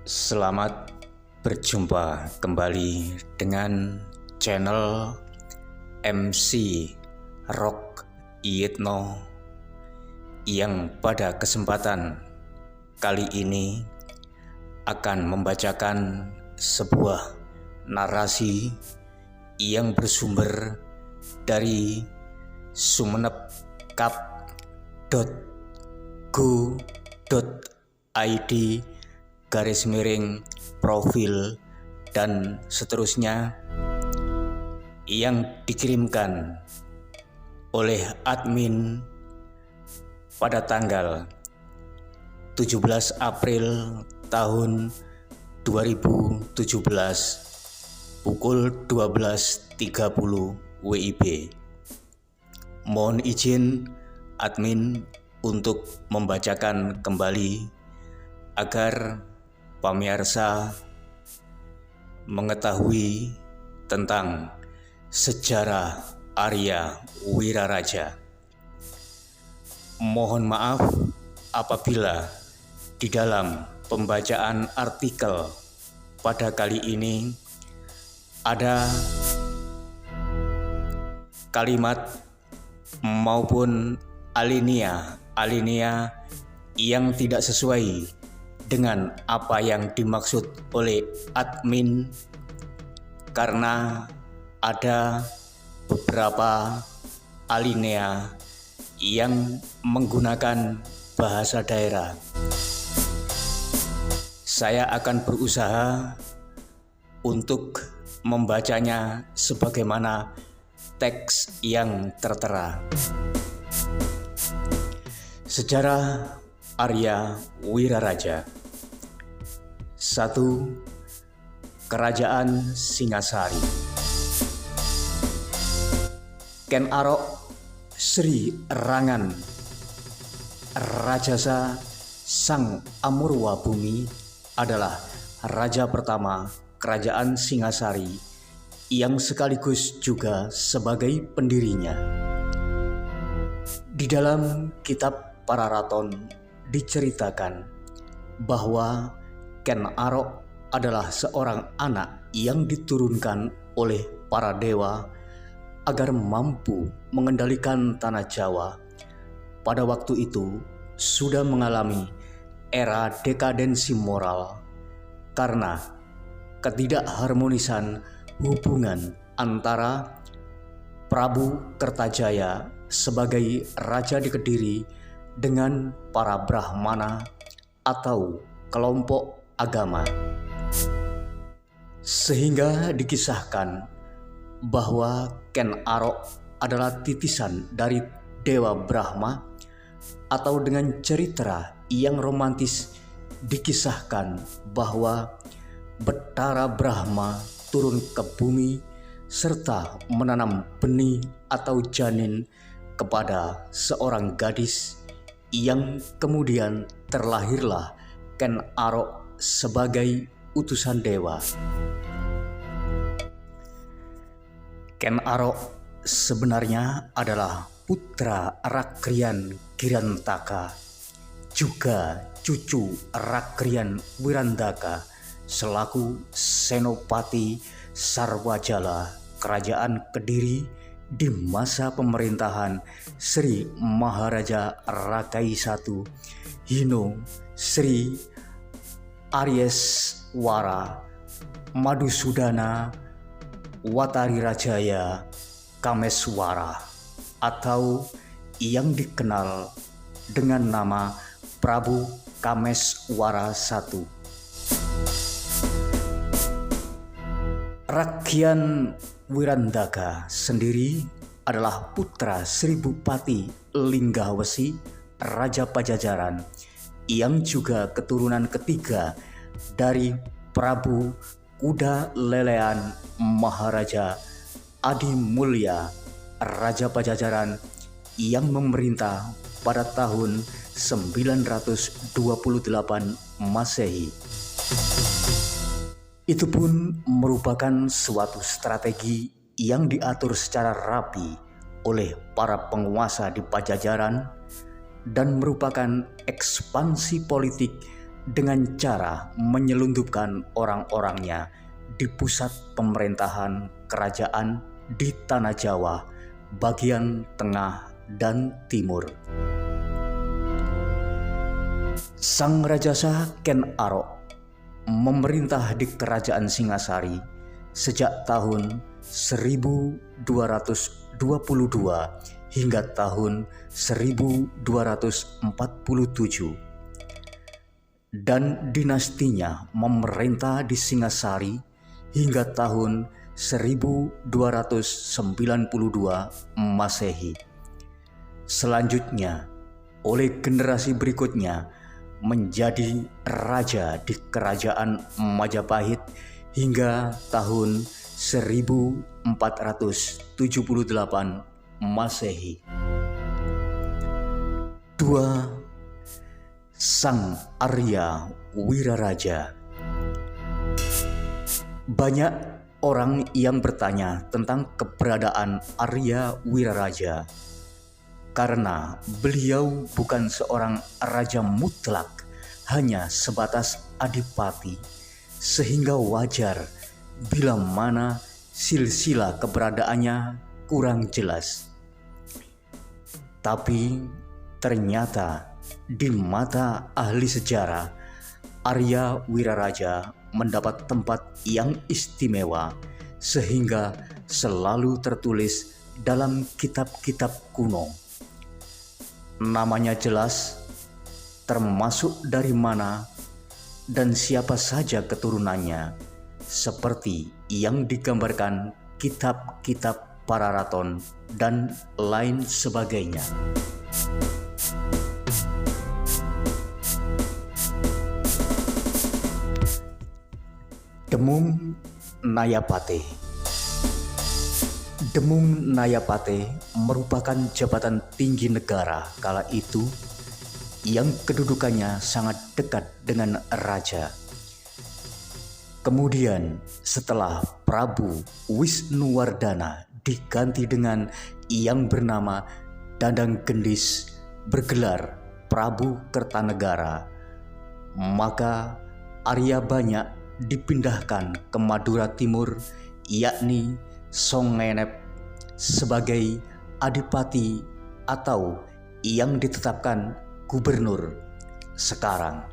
Selamat berjumpa kembali dengan channel MC Rock Yitno yang pada kesempatan kali ini akan membacakan sebuah narasi yang bersumber dari sumenep.go.id/profil dan seterusnya yang dikirimkan oleh admin pada tanggal 17 April tahun 2017 pukul 12.30 WIB. Mohon izin admin untuk membacakan kembali agar pemirsa mengetahui tentang sejarah Arya Wiraraja. Mohon maaf apabila di dalam pembacaan artikel pada kali ini ada kalimat maupun alinea yang tidak sesuai dengan apa yang dimaksud oleh admin, karena ada beberapa alinea yang menggunakan bahasa daerah. Saya akan berusaha untuk membacanya sebagaimana teks yang tertera. Sejarah Arya Wiraraja. 1. Kerajaan Singasari. Ken Arok Sri Rangan Rajasa Sang Amurwa Bumi adalah raja pertama kerajaan Singasari yang sekaligus juga sebagai pendirinya. Di dalam kitab Pararaton diceritakan bahwa Ken Arok adalah seorang anak yang diturunkan oleh para dewa agar mampu mengendalikan tanah Jawa. Pada waktu itu sudah mengalami era dekadensi moral karena ketidakharmonisan hubungan antara Prabu Kertajaya sebagai raja di Kediri dengan para Brahmana atau kelompok agama, sehingga dikisahkan bahwa Ken Arok adalah titisan dari Dewa Brahma, atau dengan cerita yang romantis dikisahkan bahwa Betara Brahma turun ke bumi serta menanam benih atau janin kepada seorang gadis yang kemudian terlahirlah Ken Arok sebagai utusan dewa. Ken Arok sebenarnya adalah putra Rakrian Girantaka, juga cucu Rakrian Wirandaka selaku Senopati Sarwajala Kerajaan Kediri di masa pemerintahan Sri Maharaja Rakai I Hino Sri Aryeswara Madusudana Watarirajaya Kameswara, atau yang dikenal dengan nama Prabu Kameswara I. Rakyan Wirandaka sendiri adalah putra Sri Bupati Linggahwesi Raja Pajajaran yang juga keturunan ketiga dari Prabu Kuda Lelean Maharaja Adi Mulya Raja Pajajaran yang memerintah pada tahun 928 Masehi. Itu pun merupakan suatu strategi yang diatur secara rapi oleh para penguasa di Pajajaran dan merupakan ekspansi politik dengan cara menyelundupkan orang-orangnya di pusat pemerintahan kerajaan di Tanah Jawa, bagian tengah dan timur. Sang Rajasa Ken Arok memerintah di Kerajaan Singasari sejak tahun 1222 hingga tahun 1247. Dan dinastinya memerintah di Singasari hingga tahun 1292 Masehi. Selanjutnya, oleh generasi berikutnya menjadi raja di Kerajaan Majapahit hingga tahun 1478 Masehi. 2. Sang Arya Wiraraja. Banyak orang yang bertanya tentang keberadaan Arya Wiraraja karena beliau bukan seorang raja mutlak, hanya sebatas adipati, sehingga wajar bila mana silsilah keberadaannya kurang jelas. Tapi ternyata di mata ahli sejarah, Arya Wiraraja mendapat tempat yang istimewa sehingga selalu tertulis dalam kitab-kitab kuno. Namanya jelas, termasuk dari mana dan siapa saja keturunannya, seperti yang digambarkan kitab-kitab Pararaton dan lain sebagainya. Demung Nayapate. Demung Nayapate merupakan jabatan tinggi negara kala itu yang kedudukannya sangat dekat dengan raja. Kemudian setelah Prabu Wisnuwardana diganti dengan yang bernama Dandang Gendis bergelar Prabu Kertanegara, maka Arya Banyak dipindahkan ke Madura Timur, yakni Songenep, sebagai adipati atau yang ditetapkan gubernur sekarang.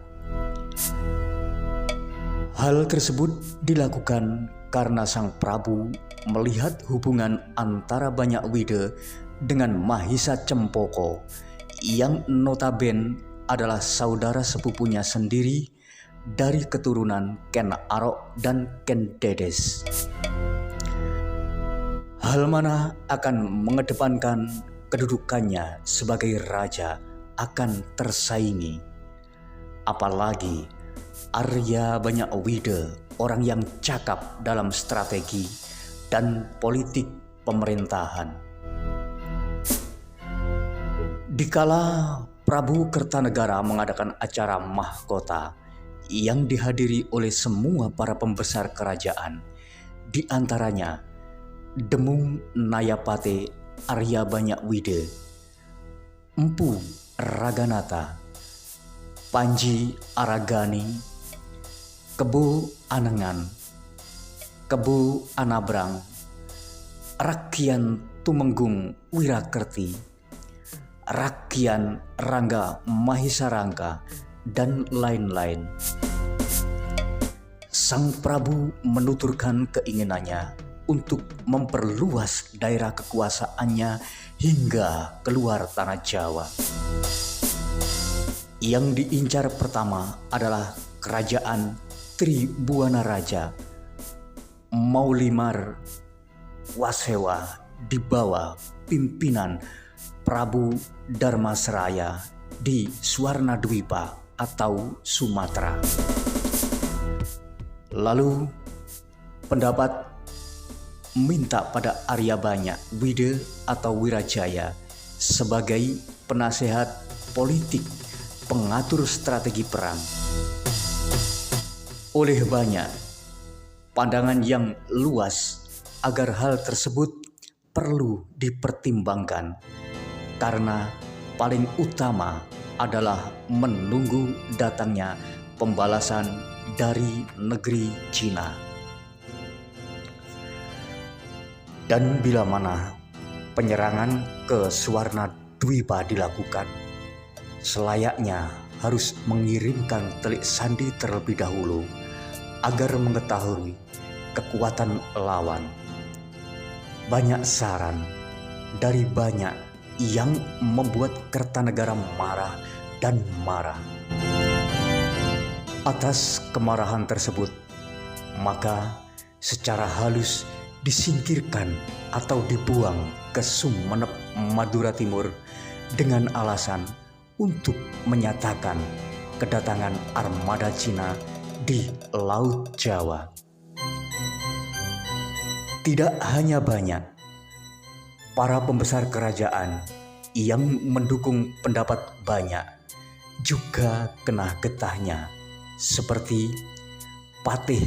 Hal tersebut dilakukan karena sang Prabu melihat hubungan antara Banyak Wide dengan Mahisa Cempoko yang notaben adalah saudara sepupunya sendiri dari keturunan Ken Arok dan Ken Dedes. Hal mana akan mengedepankan kedudukannya sebagai raja akan tersaingi. Apalagi Arya Banyak Wide orang yang cakap dalam strategi dan politik pemerintahan. Dikala Prabu Kertanegara mengadakan acara mahkota yang dihadiri oleh semua para pembesar kerajaan, di antaranya Demung Nayapate Arya Banyak Wide, Empu Raganata, Panji Aragani, Kebo Anengan, Kebo Anabrang, Rakian Tumenggung Wirakerti, Rakian Rangga Mahisarangka, dan lain-lain. Sang Prabu menuturkan keinginannya untuk memperluas daerah kekuasaannya hingga keluar tanah Jawa. Yang diincar pertama adalah kerajaan Tribuana Raja Maulimar Wasewa di bawah pimpinan Prabu Darmasraya di Swarnadwipa atau Sumatera. Lalu pendapat minta pada Arya Banyak Wide atau Wirajaya sebagai penasehat politik pengatur strategi perang. Oleh Banyak, pandangan yang luas agar hal tersebut perlu dipertimbangkan karena paling utama adalah menunggu datangnya pembalasan dari negeri Cina. Dan bila mana penyerangan ke Suwarna Dwipa dilakukan, selayaknya harus mengirimkan telik sandi terlebih dahulu agar mengetahui kekuatan lawan. Banyak saran dari banyak yang membuat Kertanegara marah dan marah. Atas kemarahan tersebut, maka secara halus disingkirkan atau dibuang ke Sumenep, Madura Timur dengan alasan untuk menyatakan kedatangan armada Cina di Laut Jawa. Tidak hanya banyak para pembesar kerajaan yang mendukung pendapat banyak, juga kena getahnya, seperti Patih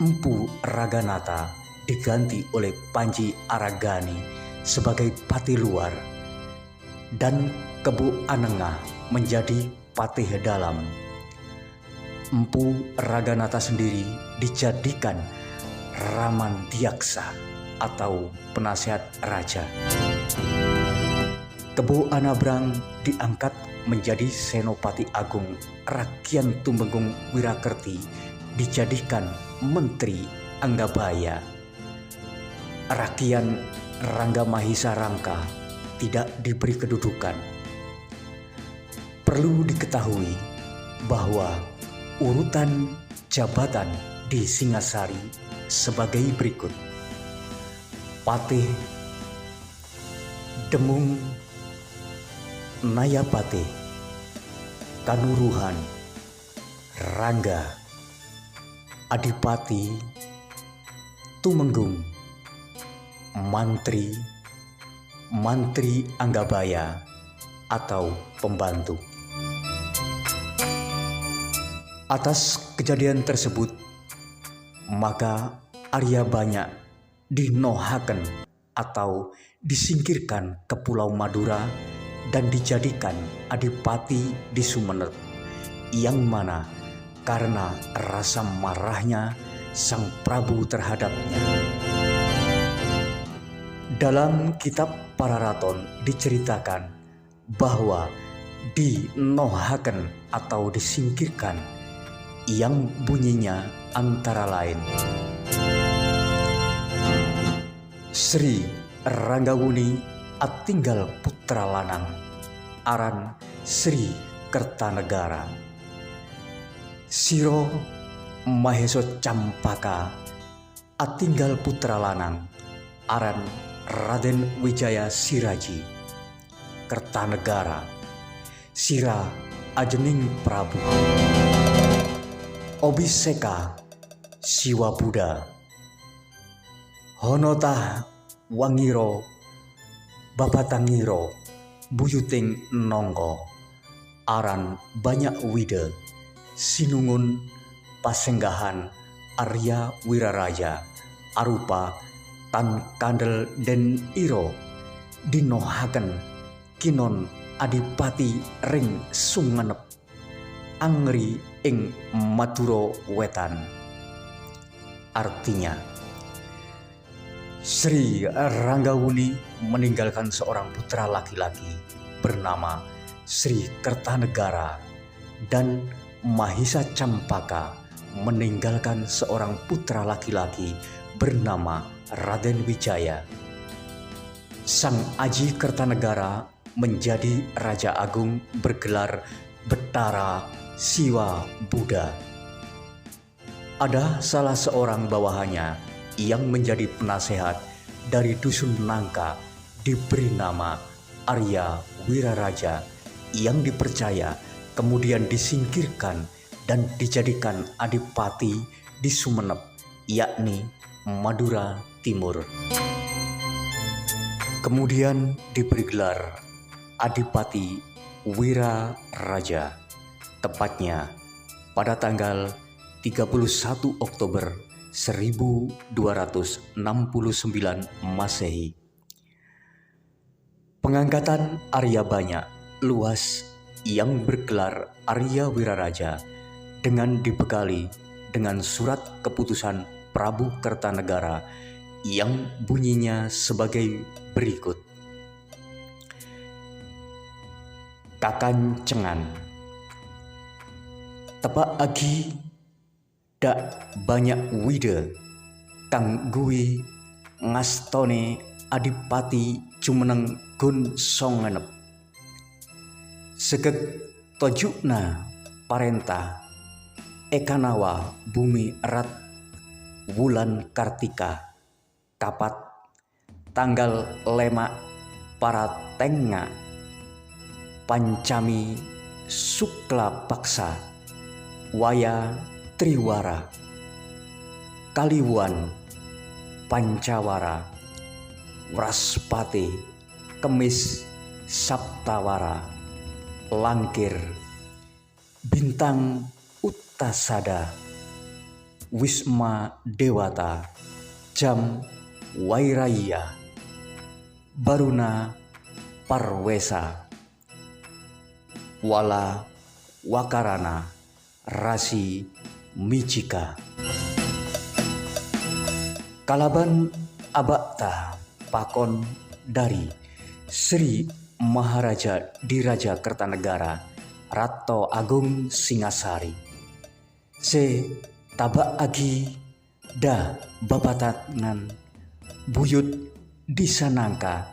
Empu Raganata diganti oleh Panji Aragani sebagai Patih Luar, dan Kebu Anengah menjadi Patih Dalam. Empu Raganata sendiri dijadikan Raman Diaksa atau penasihat raja. Kebu Anabrang diangkat menjadi Senopati Agung. Rakyan Tumenggung Wirakerti dijadikan Menteri Anggabaya. Rakyan Rangga Mahisa Rangka tidak diberi kedudukan. Perlu diketahui bahwa urutan jabatan di Singasari sebagai berikut: Patih, Demung, Nayapatih, Kanuruhan, Rangga, Adipati, Tumenggung, Mantri, Mantri Anggabaya atau pembantu. Atas kejadian tersebut, maka Arya Banyak dinohaken atau disingkirkan ke Pulau Madura dan dijadikan adipati di Sumenep, yang mana karena rasa marahnya Sang Prabu terhadapnya. Dalam kitab Pararaton diceritakan bahwa dinohaken atau disingkirkan yang bunyinya antara lain: Sri Ranggawuni atinggal putra lanang, aran Sri Kertanegara. Siro Maheso Campaka atinggal putra lanang, aran Raden Wijaya Siraji. Kertanegara, Sira Ajening Prabu. Obiseka Siwa Buddha. Honota Wangiro Babatangiro Buyuting Nonggo, aran Banyak Wide. Sinungun Pasenggahan Arya Wiraraja arupa Tan Kandel Den Iro dinohaken kinon adipati ring Sumenep, angri ing Madura Wetan. Artinya, Sri Ranggawuni meninggalkan seorang putra laki-laki bernama Sri Kertanegara, dan Mahisa Campaka meninggalkan seorang putra laki-laki bernama Raden Wijaya. Sang Aji Kertanegara menjadi Raja Agung bergelar Betara Siwa Buddha. Ada salah seorang bawahannya yang menjadi penasehat dari Dusun Nangka diberi nama Arya Wiraraja, yang dipercaya kemudian disingkirkan dan dijadikan adipati di Sumenep, yakni Madura Timur. Kemudian diberi gelar Adipati Wiraraja, tepatnya pada tanggal 31 Oktober 1269 Masehi. Pengangkatan Arya Banyak luas yang bergelar Arya Wiraraja dengan dibekali dengan surat keputusan Prabu Kertanegara yang bunyinya sebagai berikut. Kakancengan, tebak agi dak banyak wide kang gui ngastone adipati jumeneng gun songenep. Segek tojukna parentah ekanawa bumi erat wulan kartika kapat tanggal lemak para tengga pancami sukla paksa waya triwara kaliwan pancawara wraspati kemis saptawara langkir bintang uttasada wisma dewata jam wairaya baruna parwesa wala wakarana rasi mijika. Kalaban abakta pakon dari Sri Maharaja Diraja Kertanegara Rato Agung Singasari. Se tabak agi da babatangan buyut disanangka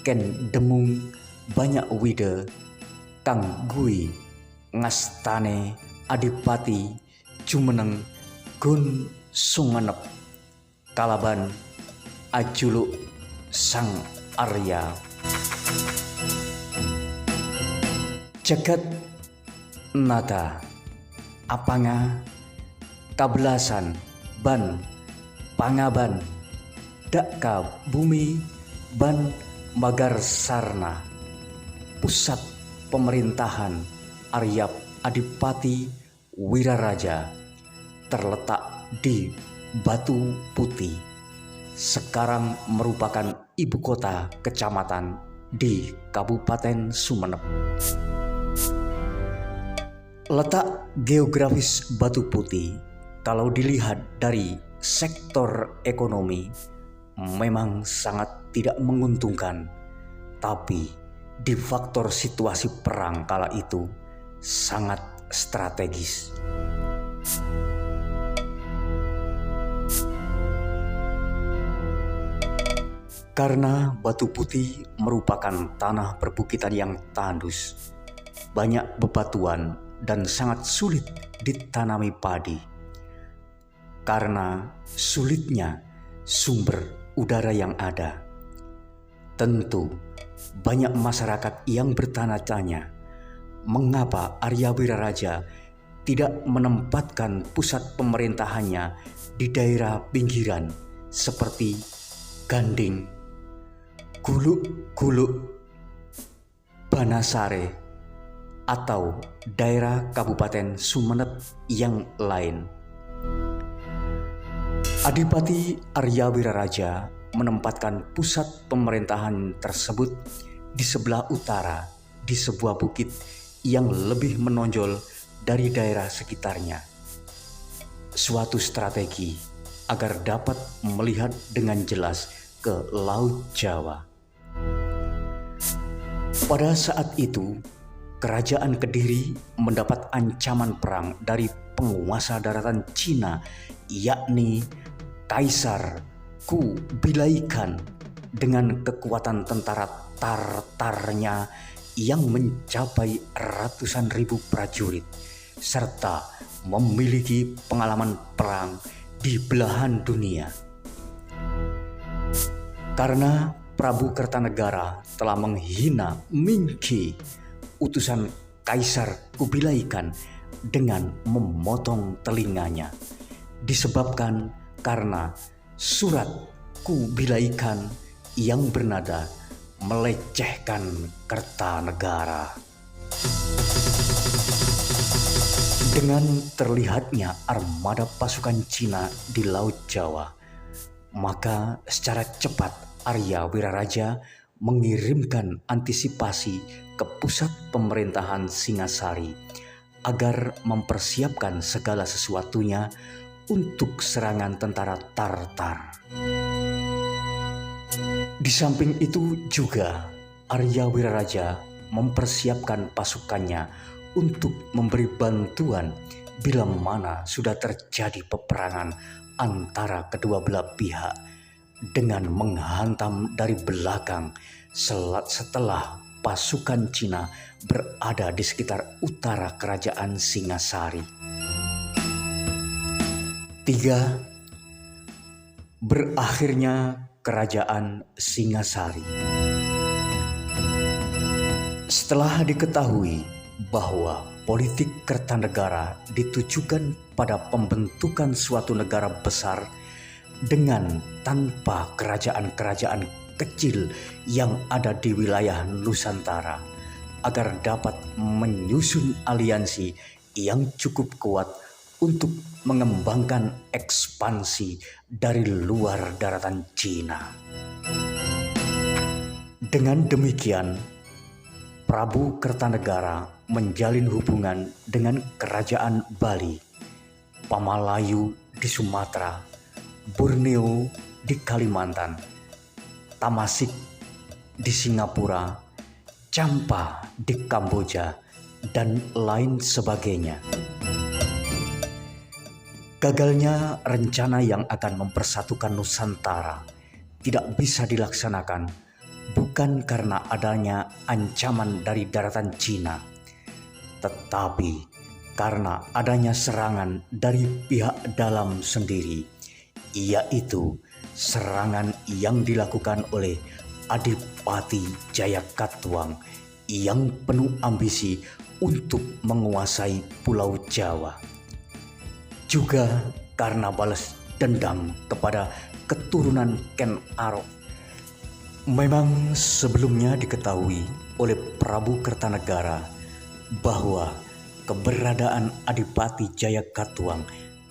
ken demung banyak wide kang gui ngastane adipati jumeneng gun sungenep kalaban ajuluk sang Arya. Jagat nata apanga kabelasan ban pangaban dakka bumi ban magar sarna pusat pemerintahan Aryap Adipati Wiraraja terletak di Batu Putih, sekarang merupakan ibu kota kecamatan di Kabupaten Sumenep. Letak geografis Batu Putih kalau dilihat dari sektor ekonomi memang sangat tidak menguntungkan, tapi di faktor situasi perang kala itu sangat strategis. Karena Batu Putih merupakan tanah perbukitan yang tandus, banyak bebatuan dan sangat sulit ditanami padi. Karena sulitnya sumber udara yang ada, tentu banyak masyarakat yang bertanya-tanya mengapa Arya Wiraraja tidak menempatkan pusat pemerintahannya di daerah pinggiran seperti Ganding, Guluk-Guluk, Banasare, atau daerah Kabupaten Sumenep yang lain. Adipati Arya Wiraraja menempatkan pusat pemerintahan tersebut di sebelah utara di sebuah bukit yang lebih menonjol dari daerah sekitarnya. Suatu strategi agar dapat melihat dengan jelas ke Laut Jawa. Pada saat itu, Kerajaan Kediri mendapat ancaman perang dari penguasa daratan Cina, yakni Kaisar Kubilai Khan dengan kekuatan tentara Tartarnya yang mencapai ratusan ribu prajurit serta memiliki pengalaman perang di belahan dunia. Karena Prabu Kertanegara telah menghina Mingki, utusan Kaisar Kubilai Khan, dengan memotong telinganya, disebabkan karena surat Kubilai Khan yang bernada melecehkan Kertanegara. Dengan terlihatnya armada pasukan Cina di Laut Jawa, maka secara cepat Arya Wiraraja mengirimkan antisipasi ke pusat pemerintahan Singasari agar mempersiapkan segala sesuatunya untuk serangan tentara Tartar. Di samping itu juga Arya Wiraraja mempersiapkan pasukannya untuk memberi bantuan bila mana sudah terjadi peperangan antara kedua belah pihak dengan menghantam dari belakang setelah pasukan Cina berada di sekitar utara kerajaan Singasari. 3. Berakhirnya kerajaan Singasari. Setelah diketahui bahwa politik Kertanegara ditujukan pada pembentukan suatu negara besar dengan tanpa kerajaan-kerajaan kecil yang ada di wilayah Nusantara, agar dapat menyusun aliansi yang cukup kuat untuk mengembangkan ekspansi dari luar daratan Cina. Dengan demikian, Prabu Kertanegara menjalin hubungan dengan kerajaan Bali, Pamalayu di Sumatera, Borneo di Kalimantan, Tamasik di Singapura, Champa di Kamboja, dan lain sebagainya. Gagalnya rencana yang akan mempersatukan Nusantara tidak bisa dilaksanakan bukan karena adanya ancaman dari daratan Cina, tetapi karena adanya serangan dari pihak dalam sendiri, yaitu serangan yang dilakukan oleh Adipati Jayakatwang yang penuh ambisi untuk menguasai Pulau Jawa. Juga karena balas dendam kepada keturunan Ken Arok. Memang sebelumnya diketahui oleh Prabu Kertanegara bahwa keberadaan Adipati Jayakatwang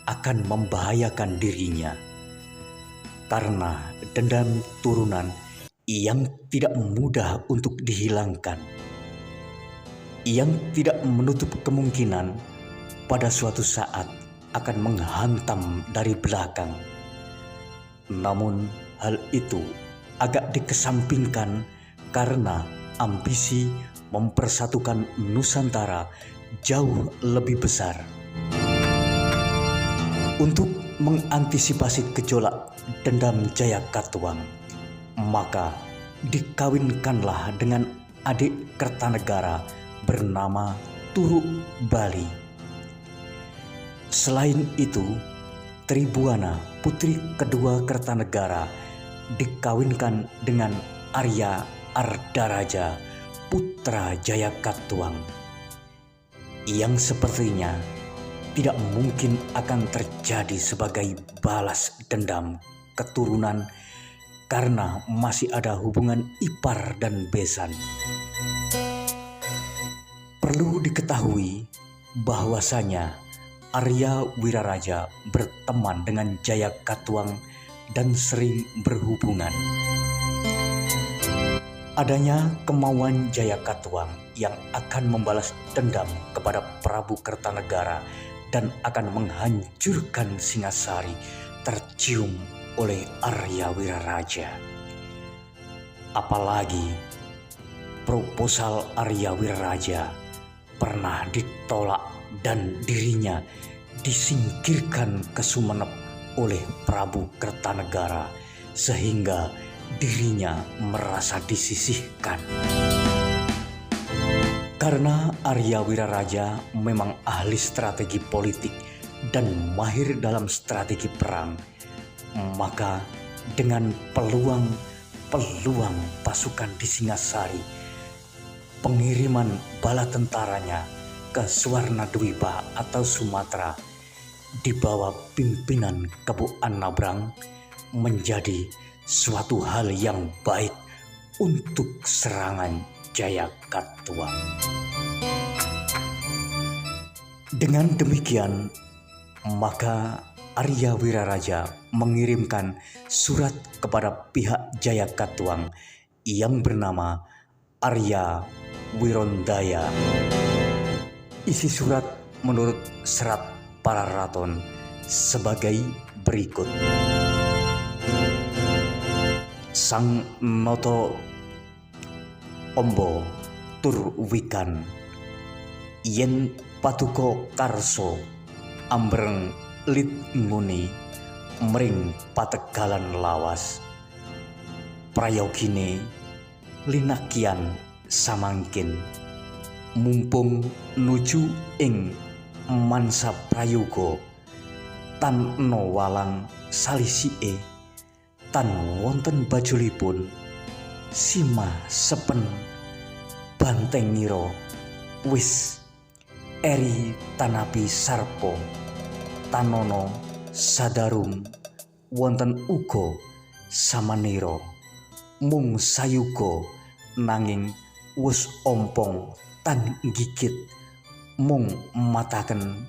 akan membahayakan dirinya karena dendam turunan yang tidak mudah untuk dihilangkan, yang tidak menutup kemungkinan pada suatu saat akan menghantam dari belakang. Namun hal itu agak dikesampingkan karena ambisi mempersatukan Nusantara jauh lebih besar. Untuk mengantisipasi gejolak dendam Jayakatwang, maka dikawinkanlah dengan adik Kertanegara bernama Turuk Bali. Selain itu, Tribuana, putri kedua Kertanegara, dikawinkan dengan Arya Ardaraja, putra Jayakatwang, yang sepertinya tidak mungkin akan terjadi sebagai balas dendam keturunan karena masih ada hubungan ipar dan besan. Perlu diketahui bahwasanya Arya Wiraraja berteman dengan Jayakatwang dan sering berhubungan. Adanya kemauan Jayakatwang yang akan membalas dendam kepada Prabu Kertanegara dan akan menghancurkan Singasari tercium oleh Arya Wiraraja. Apalagi proposal Arya Wiraraja pernah ditolak dan dirinya disingkirkan ke Sumenep oleh Prabu Kertanegara sehingga dirinya merasa disisihkan. Karena Arya Wiraraja memang ahli strategi politik dan mahir dalam strategi perang, maka dengan peluang pasukan di Singasari, pengiriman bala tentaranya ke Suwarnadwipa atau Sumatera di bawah pimpinan Kebu Anabrang menjadi suatu hal yang baik untuk serangan Jayakatwang. Dengan demikian, maka Arya Wiraraja mengirimkan surat kepada pihak Jayakatwang yang bernama Arya Wirondaya. Isi surat menurut serat para raton sebagai berikut. Sang noto ombo tur wikan yen patuko karso ambreng lit nguni mring pategalan lawas prayogine linakian samangkin mumpung nuju ing mansa prayoga tan no walang salisike tan wonten bajulipun sima sepen banteng niro wis eri tanapi sarpo tanono sadarum wonten uga samaniro mung sayuga nanging wus ompong tan gigit mung mataken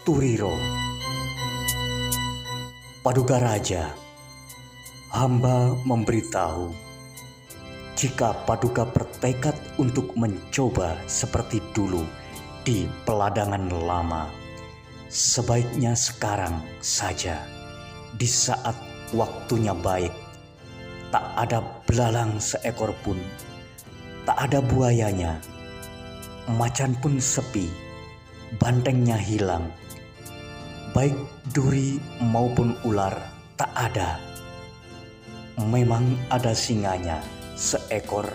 turiro. Paduka Raja, hamba memberitahu jika Paduka bertekad untuk mencoba seperti dulu di peladangan lama, sebaiknya sekarang saja di saat waktunya baik. Tak ada belalang seekor pun, tak ada buayanya, macan pun sepi, bantengnya hilang, baik duri maupun ular tak ada. Memang ada singanya seekor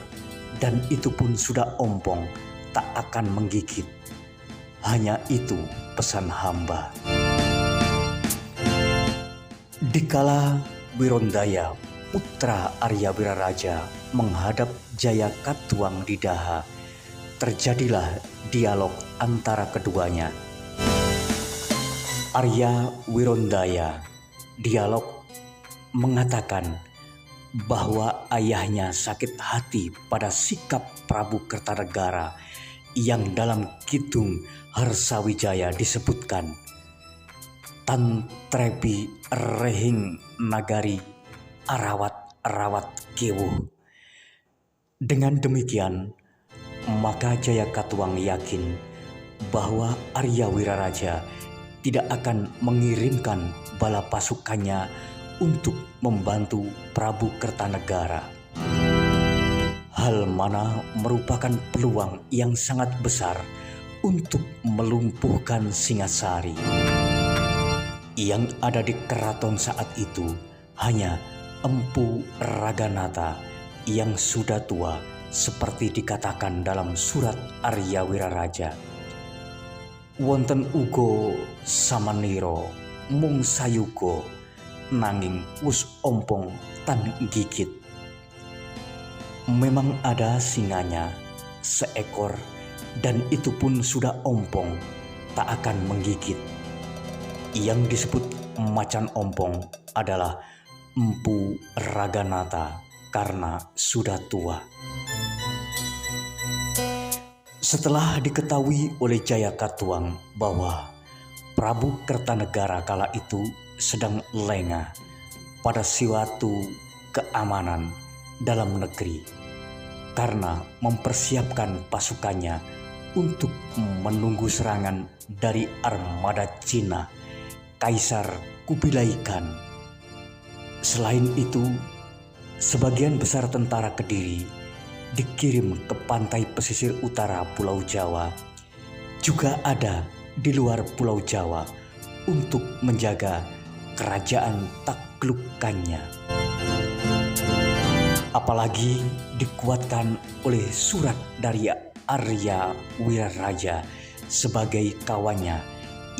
dan itu pun sudah ompong, tak akan menggigit. Hanya itu pesan hamba. Dikala Wirondaya putra Arya Wiraraja menghadap Jayakatwang di Daha, terjadilah dialog antara keduanya. Arya Wirondaya dialog mengatakan bahwa ayahnya sakit hati pada sikap Prabu Kertanegara yang dalam Kidung Harsawijaya disebutkan tan trepi rehing nagari arawat kewuh. Dengan demikian maka Jayakatwang yakin bahwa Arya Wiraraja tidak akan mengirimkan bala pasukannya untuk membantu Prabu Kertanegara. Hal mana merupakan peluang yang sangat besar untuk melumpuhkan Singasari. Yang ada di keraton saat itu hanya Empu Raganata yang sudah tua seperti dikatakan dalam surat Arya Wiraraja. Wonten ugo samaniro mung sayugo nanging wus ompong tan gigit. Memang ada singanya seekor dan itu pun sudah ompong tak akan menggigit. Yang disebut macan ompong adalah Empu Raganata karena sudah tua. Setelah diketahui oleh Jayakatwang bahwa Prabu Kertanegara kala itu sedang lengah pada suatu keamanan dalam negeri karena mempersiapkan pasukannya untuk menunggu serangan dari armada Cina Kaisar Kubilai Khan. Selain itu, sebagian besar tentara Kediri dikirim ke pantai pesisir utara Pulau Jawa, juga ada di luar Pulau Jawa untuk menjaga kerajaan taklukannya. Apalagi dikuatkan oleh surat dari Arya Wiraraja sebagai kawannya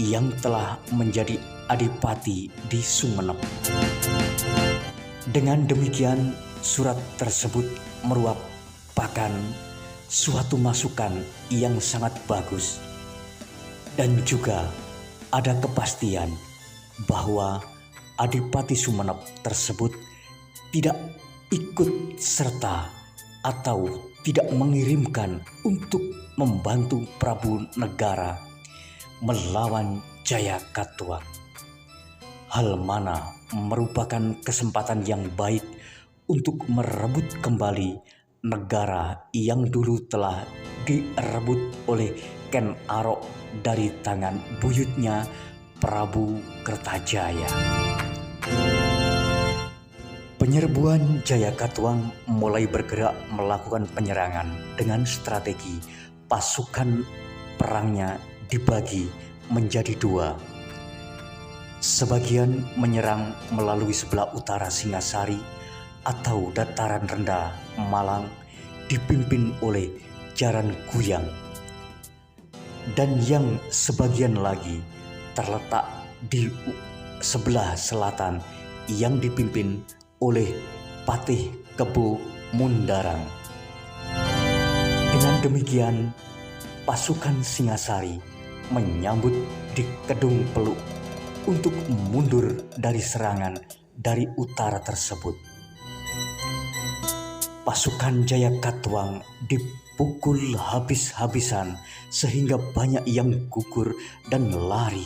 yang telah menjadi adipati di Sumenep. Dengan demikian, surat tersebut merupakan suatu masukan yang sangat bagus dan juga ada kepastian bahwa Adipati Sumenep tersebut tidak ikut serta atau tidak mengirimkan untuk membantu Prabu Negara melawan Jayakatwang. Hal mana merupakan kesempatan yang baik untuk merebut kembali negara yang dulu telah direbut oleh Ken Arok dari tangan buyutnya Prabu Kertajaya. Penyerbuan Jayakatwang mulai bergerak melakukan penyerangan dengan strategi pasukan perangnya dibagi menjadi dua. Sebagian menyerang melalui sebelah utara Singasari atau dataran rendah Malang dipimpin oleh Jaran Guyang, dan yang sebagian lagi terletak di sebelah selatan yang dipimpin oleh Patih Kebo Mundarang. Dengan demikian, pasukan Singasari menyambut di Kedung Peluk untuk mundur dari serangan dari utara tersebut. Pasukan Jayakatwang dipukul habis-habisan sehingga banyak yang gugur dan lari,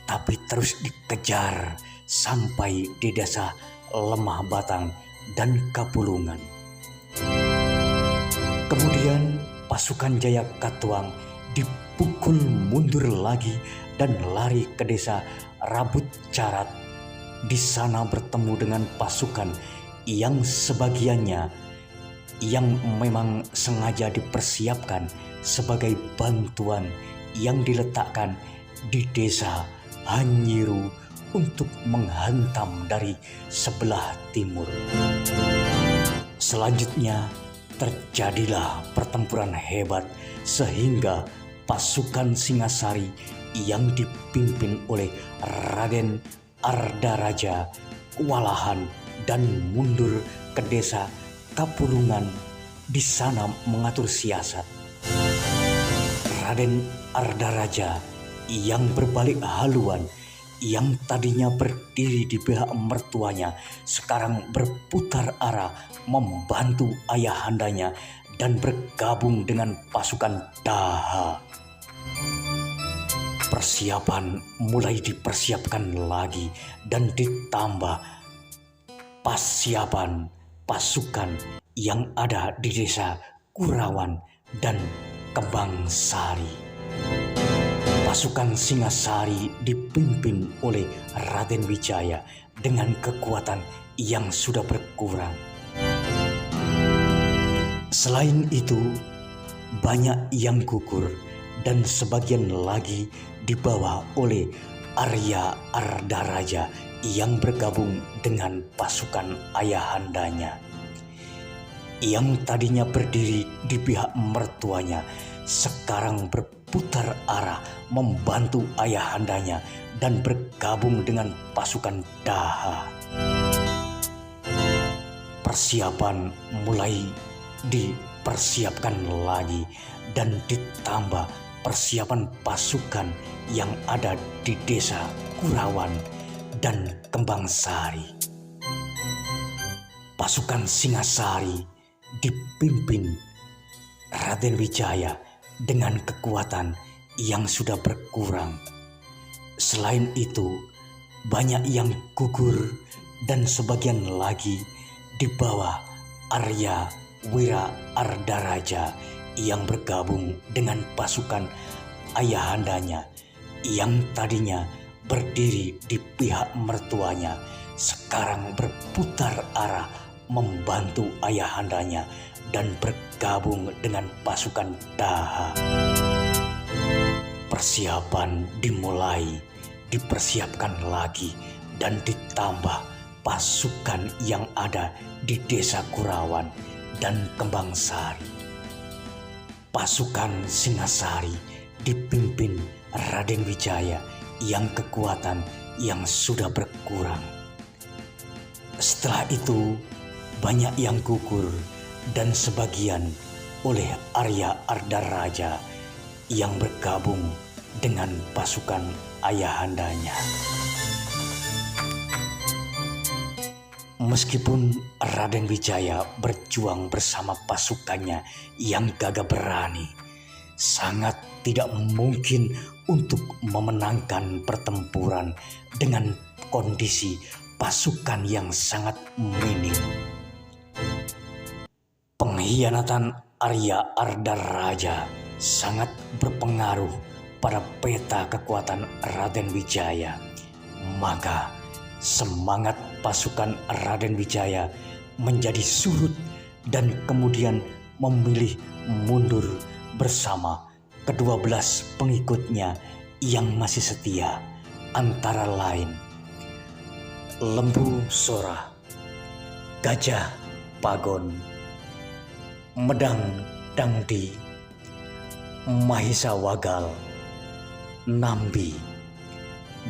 tapi terus dikejar sampai di desa Lemah Batang dan Kapulungan. Kemudian pasukan Jayakatwang dipukul mundur lagi dan lari ke desa Rabut Carat. Di sana bertemu dengan pasukan yang sebagiannya yang memang sengaja dipersiapkan sebagai bantuan yang diletakkan di desa Hanyiru untuk menghantam dari sebelah timur. Selanjutnya terjadilah pertempuran hebat sehingga pasukan Singasari yang dipimpin oleh Raden Ardaraja kewalahan dan mundur ke desa Kapulungan. Di sana mengatur siasat. Raden Ardaraja yang berbalik haluan, yang tadinya berdiri di pihak mertuanya, sekarang berputar arah membantu ayahandanya dan bergabung dengan pasukan Daha. Persiapan mulai dipersiapkan lagi dan ditambah persiapan pasukan yang ada di desa Kurawan dan Kembang Sari. Pasukan Singasari dipimpin oleh Raden Wijaya dengan kekuatan yang sudah berkurang. Selain itu, banyak yang gugur dan sebagian lagi dibawa oleh Arya Ardaraja yang bergabung dengan pasukan ayahandanya. Yang tadinya berdiri di pihak mertuanya, sekarang berputar arah membantu ayahandanya dan bergabung dengan pasukan Daha. Persiapan mulai dipersiapkan lagi dan ditambah persiapan pasukan yang ada di desa Kurawan dan Kembang Sari. Pasukan Singasari dipimpin Raden Wijaya dengan kekuatan yang sudah berkurang. Selain itu, banyak yang gugur dan sebagian lagi di bawah Arya Wira Ardaraja yang bergabung dengan pasukan ayahandanya yang tadinya berdiri di pihak mertuanya, sekarang berputar arah membantu ayahandanya dan bergabung dengan pasukan Daha. Persiapan dimulai, dipersiapkan lagi dan ditambah pasukan yang ada di desa Kurawan dan Kembang Sari. Pasukan Singasari dipimpin Raden Wijaya yang kekuatan yang sudah berkurang. Setelah itu banyak yang gugur dan sebagian oleh Arya Ardaraja yang bergabung dengan pasukan ayahandanya. Meskipun Raden Wijaya berjuang bersama pasukannya yang gagah berani, sangat tidak mungkin untuk memenangkan pertempuran dengan kondisi pasukan yang sangat minim. Pengkhianatan Arya Ardaraja sangat berpengaruh pada peta kekuatan Raden Wijaya. Maka semangat pasukan Raden Wijaya menjadi surut dan kemudian memilih mundur bersama ke-12 pengikutnya yang masih setia, antara lain Lembu Sora, Gajah Pagon, Medang Dangdi, Mahisa Wagal, Nambi,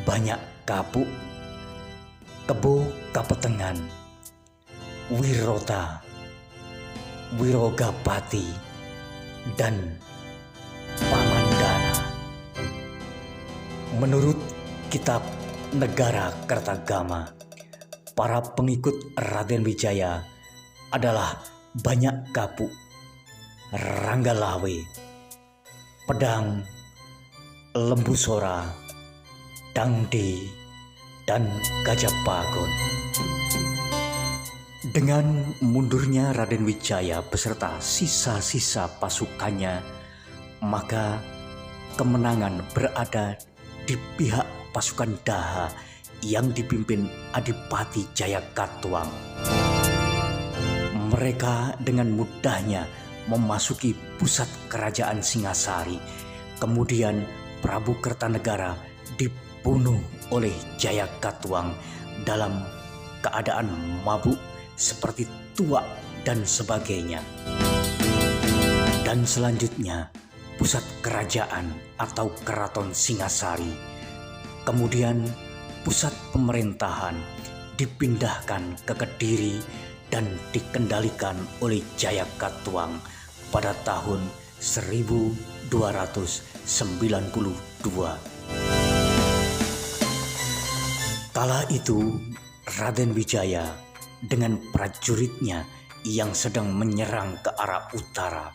Banyak Kapuk, Kebo Kapetengan, Wirota, Wirogapati, dan Pamandana. Menurut kitab Negara Kertagama, para pengikut Raden Wijaya adalah Banyak Kapuk, Ranggalawe, Pedang, Lembu Sora, Dangdi, dan Gajah Pagon. Dengan mundurnya Raden Wijaya beserta sisa-sisa pasukannya, maka kemenangan berada di pihak pasukan Daha yang dipimpin Adipati Jayakatwang. Mereka dengan mudahnya memasuki pusat kerajaan Singasari. Kemudian Prabu Kertanegara dibunuh oleh Jayakatwang dalam keadaan mabuk seperti tuak dan sebagainya. Dan selanjutnya pusat kerajaan atau keraton Singasari, kemudian pusat pemerintahan dipindahkan ke Kediri dan dikendalikan oleh Jayakatwang pada tahun 1292. Kala itu Raden Wijaya dengan prajuritnya yang sedang menyerang ke arah utara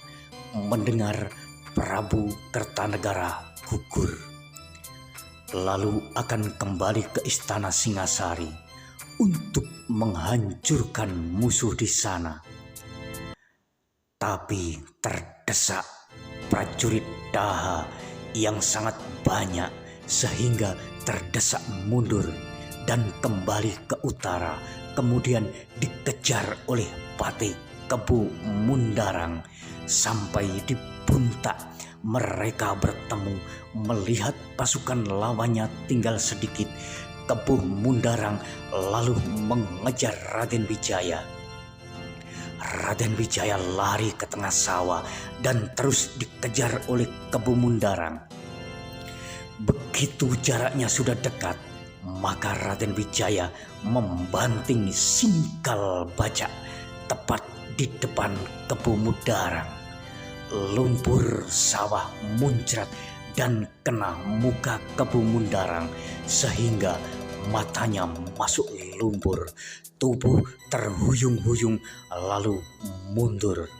mendengar Prabu Kertanegara gugur, lalu akan kembali ke istana Singasari untuk menghancurkan musuh di sana. Tapi terdesak prajurit Daha yang sangat banyak sehingga terdesak mundur dan kembali ke utara, kemudian dikejar oleh Patih Kebo Mundarang sampai di puncak. Mereka bertemu melihat pasukan lawannya tinggal sedikit. Kebo Mundarang lalu mengejar Raden Wijaya. Raden Wijaya lari ke tengah sawah dan terus dikejar oleh Kebo Mundarang. Begitu jaraknya sudah dekat, maka Raden Wijaya membanting Singkal Bajak tepat di depan Kebo Mundarang. Lumpur sawah muncrat dan kena muka Kebo Mundarang sehingga matanya masuk lumpur, tubuh terhuyung-huyung lalu mundur.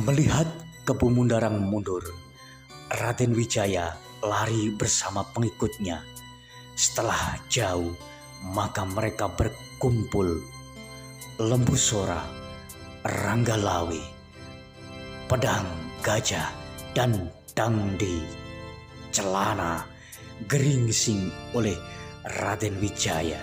Melihat Kebo Mundarang mundur, Raden Wijaya lari bersama pengikutnya. Setelah jauh, maka mereka berkumpul. Lembu Sora, Ranggalawe, Pedang, Gajah, dan Dangdi celana geringsing oleh Raden Wijaya.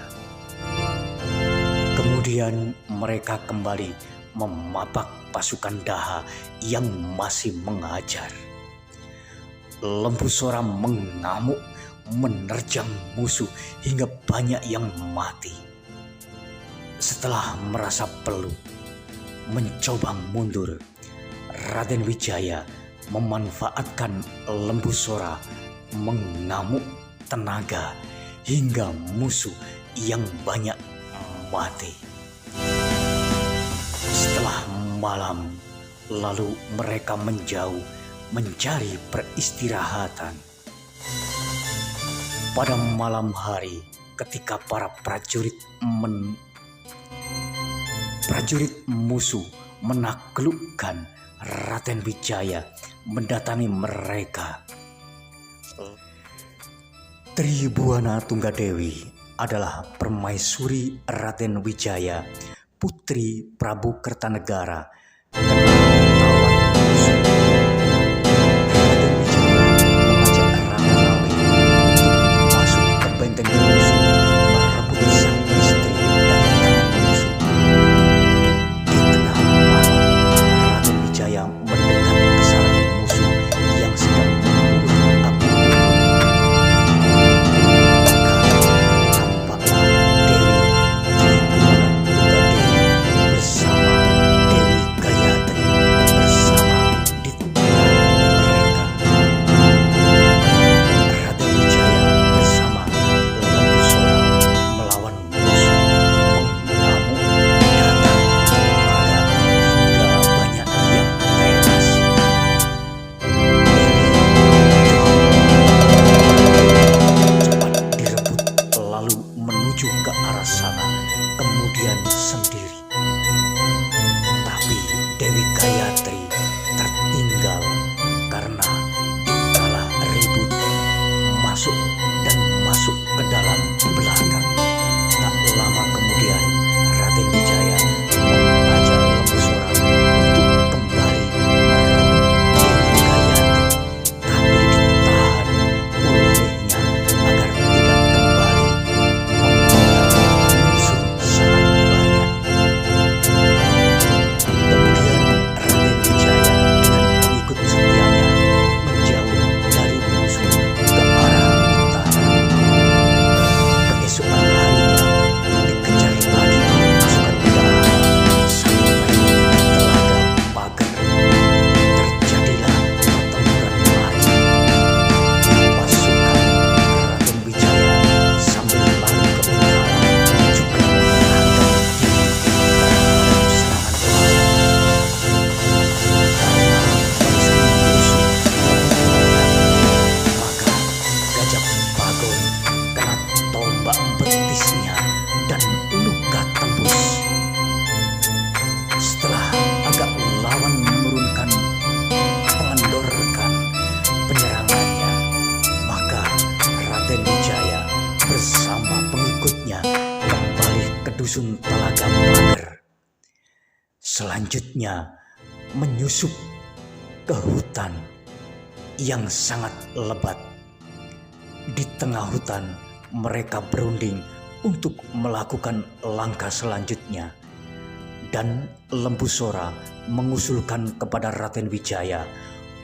Kemudian mereka kembali memapak pasukan Daha yang masih mengajar. Lembu Sora mengamuk menerjang musuh hingga banyak yang mati. Setelah merasa peluh mencoba mundur, Raden Wijaya memanfaatkan Lembu Sora mengamuk tenaga hingga musuh yang banyak mati. Setelah malam, lalu mereka menjauh mencari peristirahatan. Pada malam hari, ketika para prajurit musuh menaklukkan, Raden Wijaya mendatangi mereka. Tribuana Tunggadewi adalah permaisuri Raden Wijaya, putri Prabu Kertanegara. musuh. Raden Wijaya mengajak Rangga Lawe untuk masuk ke benteng musuh merebut sang istri dari tangan musuh. Di tengah malam, Raden Wijaya mendekat ke sarang musuh yang sedang memburu api unggun. Maka tampaklah Dewi Tribhuwana bersama Dewi Gayatri bersama di tengah mereka. Raden Wijaya bersama Lembu Sora melawan musuh mengamuk datang, maka hingga banyak yang tewas. Cepat direbut lalu menuju ke arah sana, kemudian sendiri. Tapi Dewi Gayatri tertinggal karena dikala ribut masuk dan masuk ke dalam belakang. Tak lama kemudian Raden Wijaya mengajak Lembu Sora untuk kembali merebut Dewi Gayatri, tapi ditahan olehnya agar tidak kembali mengenal musuh sangat banyak. Kemudian Raden Wijaya dengan pengikut setianya menjauh dari musuh ke arah utara. Keesokan harinya dikejar lagi oleh pasukan udara sampai di Telaga Pagar. Terjadilah pertempuran lagi. Pasukan Raden Wijaya sambil lari ke utara juga menghadap diri terhadap serangan lawan. Karena barisan musuh maka Gajah Bagon kena tombak betisnya dan luka tembus. Setelah agak lawan menurunkan mengendorkan penyerangannya, maka Raden Wijaya bersama pengikutnya kembali ke dusun Telaga Pagar. Selanjutnya menyusup ke hutan yang sangat lebat. Di tengah hutan mereka berunding untuk melakukan langkah selanjutnya, dan Lembu Sora mengusulkan kepada Raden Wijaya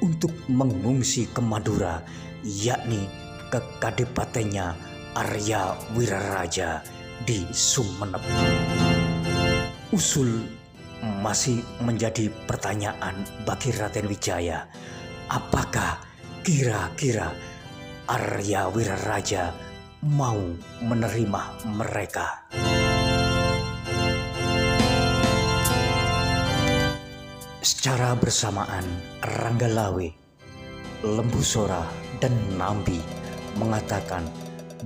untuk mengungsi ke Madura, yakni ke kadipatennya Arya Wiraraja di Sumenep. Usul masih menjadi pertanyaan bagi Raden Wijaya, apakah kira-kira Arya Wiraraja mau menerima mereka. Secara bersamaan, Rangga Lawe, Lembu Sora, dan Nambi mengatakan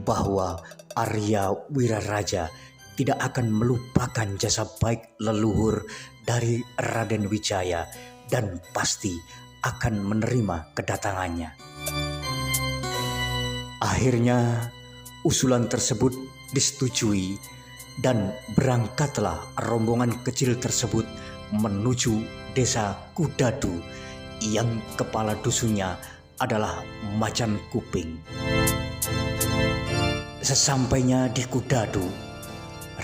bahwa Arya Wiraraja tidak akan melupakan jasa baik leluhur dari Raden Wijaya dan pasti akan menerima kedatangannya. Akhirnya usulan tersebut disetujui dan berangkatlah rombongan kecil tersebut menuju desa Kudadu yang kepala dusunnya adalah Macan Kuping. Sesampainya di Kudadu,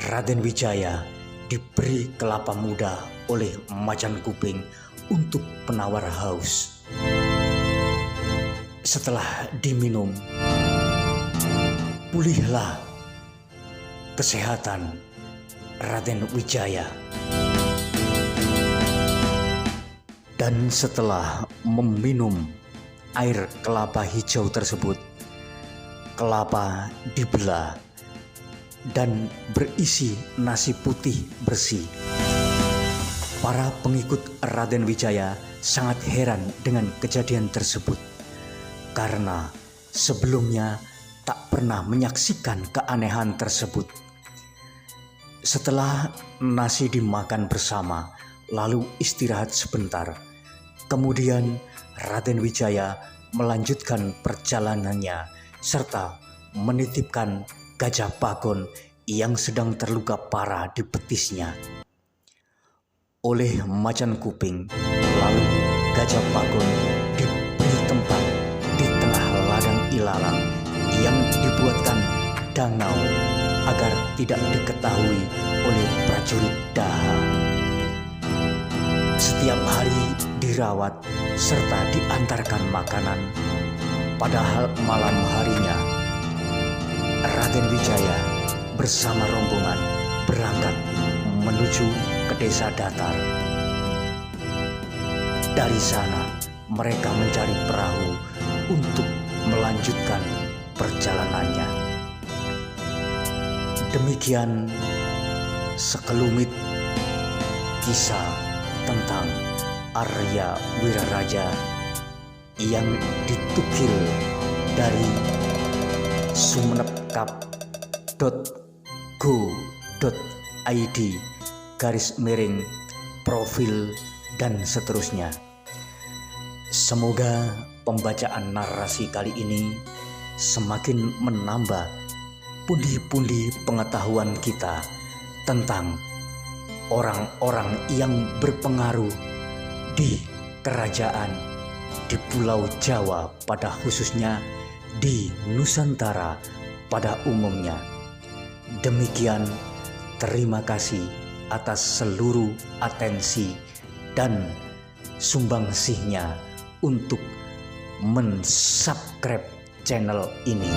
Raden Wijaya diberi kelapa muda oleh Macan Kuping untuk penawar haus. Setelah diminum, pulihlah kesehatan Raden Wijaya. Dan setelah meminum air kelapa hijau tersebut, kelapa dibelah dan berisi nasi putih bersih. Para pengikut Raden Wijaya sangat heran dengan kejadian tersebut, karena sebelumnya tak pernah menyaksikan keanehan tersebut. Setelah nasi dimakan bersama, lalu istirahat sebentar. Kemudian Raden Wijaya melanjutkan perjalanannya serta menitipkan Gajah Bagon yang sedang terluka parah di betisnya oleh Macan Kuping. Lalu Gajah Pagon diberi tempat di tengah ladang ilalang yang dibuatkan danau agar tidak diketahui oleh prajurit Daha. Setiap hari dirawat serta diantarkan makanan. Padahal malam harinya Raden Wijaya bersama rombongan berangkat menuju ke desa datar. Dari sana mereka mencari perahu untuk melanjutkan perjalanannya. Demikian sekelumit kisah tentang Arya Wiraraja yang ditukil dari sumenepkap.go.id /profil dan seterusnya. Semoga pembacaan narasi kali ini semakin menambah pundi-pundi pengetahuan kita tentang orang-orang yang berpengaruh di kerajaan di Pulau Jawa pada khususnya, di Nusantara pada umumnya. Demikian, terima kasih atas seluruh atensi dan sumbangsihnya untuk mensubscribe channel ini.